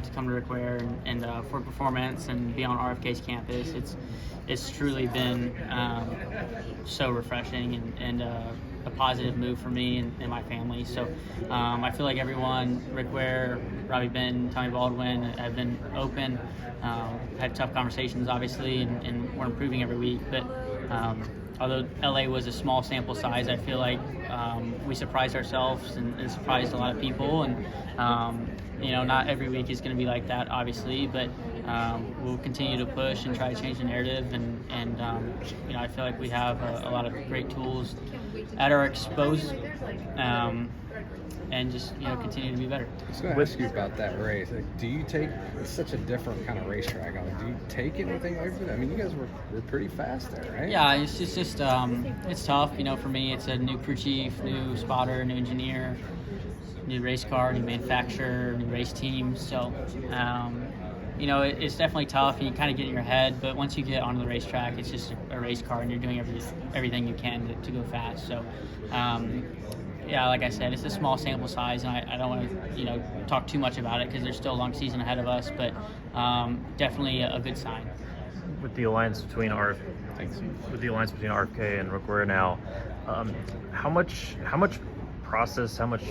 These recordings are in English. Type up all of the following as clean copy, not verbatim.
to come to Rick Ware and for performance and be on RFK's campus. It's truly been so refreshing and a positive move for me and my family. So I feel like everyone, Rick Ware, Robbie Ben, Tommy Baldwin, have been open, had tough conversations obviously, and we're improving every week. But although LA was a small sample size, I feel like we surprised ourselves and surprised a lot of people. And not every week is going to be like that, obviously, but we'll continue to push and try to change the narrative. And I feel like we have a lot of great tools at our disposal, and just continue to be better. I was going to ask you about that race. Like, do you take? It's such a different kind of racetrack. Do you take anything like that? I mean, you guys were pretty fast there, right? Yeah, it's just it's tough. For me, it's a new crew chief, new spotter, new engineer, new race car, new manufacturer, new race team. So, it's definitely tough, and you kind of get in your head. But once you get onto the racetrack, it's just a race car, and you're doing everything you can to go fast. So, like I said, it's a small sample size, and I don't want to talk too much about it because there's still a long season ahead of us. But definitely a good sign. With the alliance between RFK and Rick Ware now, how much process, how much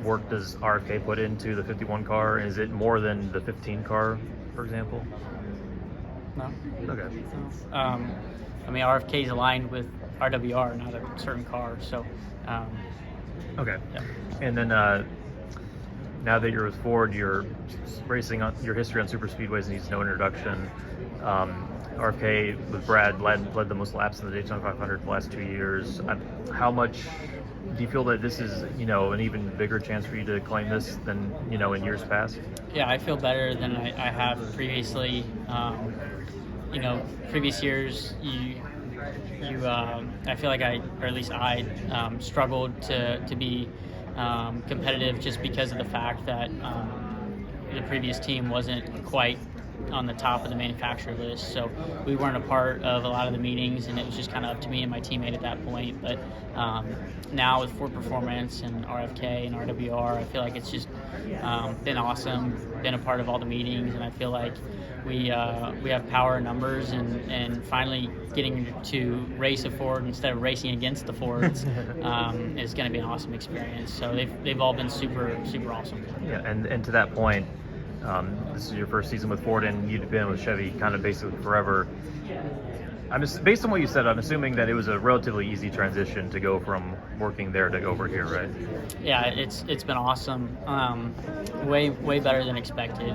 work does RFK put into the 51 car? Is it more than the 15 car, for example? No. Okay. RFK is aligned with RWR, not a certain car. So. Okay. Yeah. And then now that you're with Ford, you're racing on your history on super speedways needs no introduction. RFK with Brad led the most laps in the Daytona 500 the last 2 years. How much do you feel that this is an even bigger chance for you to claim this than in years past? Yeah, I feel better than I have previously. Previous years I feel like I struggled to be competitive just because of the fact that the previous team wasn't quite on the top of the manufacturer list, so we weren't a part of a lot of the meetings, and it was just kind of up to me and my teammate at that point. But now with Ford Performance and RFK and RWR, I feel like it's just been awesome, been a part of all the meetings, and I feel like we have power in numbers, and finally getting to race a Ford instead of racing against the Fords is going to be an awesome experience. So they've all been super, super awesome. Yeah, and to that point, this is your first season with Ford, and you've been with Chevy kind of basically forever. Based on what you said, I'm assuming that it was a relatively easy transition to go from working there to over here, right? Yeah, it's been awesome. Way better than expected.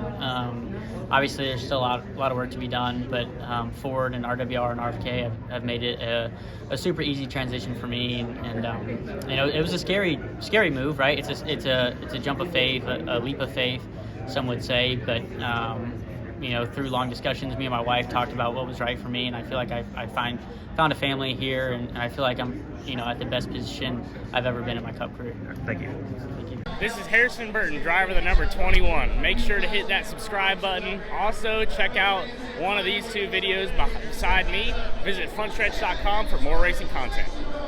Obviously, there's still a lot of work to be done, but Ford and RWR and RFK have made it a super easy transition for me. And it was a scary move, right? It's a jump of faith, a leap of faith, some would say, but through long discussions, me and my wife talked about what was right for me, and I feel like I found a family here, and I feel like I'm at the best position I've ever been in my Cup career. Thank you. This is Harrison Burton, driver the number 21. Make sure to hit that subscribe button. Also, check out one of these two videos beside me. Visit frontstretch.com for more racing content.